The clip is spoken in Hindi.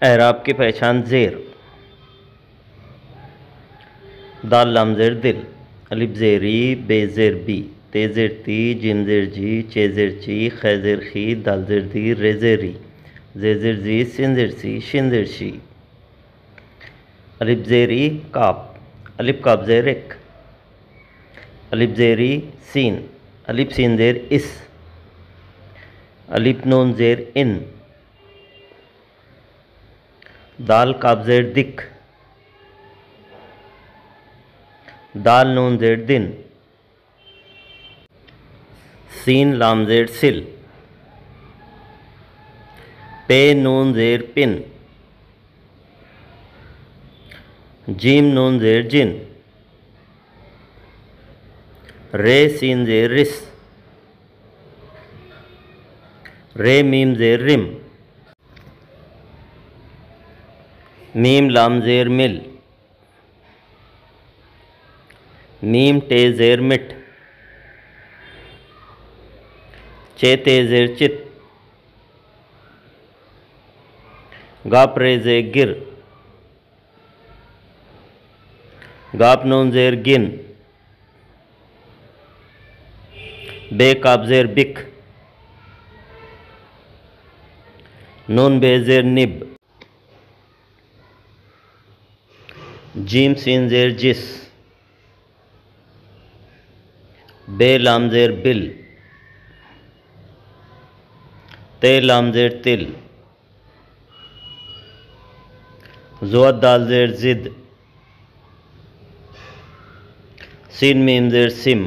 एराब की पहचान ज़ेर। दाल लाम ज़ेर दिल, अलिफ ज़ेरी, बे ज़ेर बी, ते ज़ेर ती, जिम ज़ेर जी, चे ज़ेर ची, खे ज़ेर खी, दाल ज़ेर दी, रे ज़ेर री, जे ज़ेर जी, सिन ज़ेर सी, शिन ज़ेर शी। अलिफ ज़ेरी काफ, अलिफ काफ ज़ेर एक, अलिफ ज़ेरी सीन, अलिफ सीन ज़ेर इस, अलिफ नून ज़ेर इन, दाल काफ ज़ेर दिक, दाल नून ज़ेर दिन, सीन लाम ज़ेर सिल, पे नून ज़ेर पिन, जीम नून ज़ेर जिन, रे सीन ज़ेर रिस, रे मीम ज़ेर रिम, मीम लाम ज़ेर मिल, मीम टे ज़ेर मिट, चे ते ज़ेर चित, गाप रे ज़े गिर, गाप नून ज़ेर गिन, बे काप ज़ेर बिक, नून बे ज़ेर निब, जीम सीन ज़ेर जिस, बे लाम ज़ेर बिल, ते लाम ज़ेर तिल, ज़ुअत दाल ज़ेर ज़िद, सीन मीम ज़ेर सिम।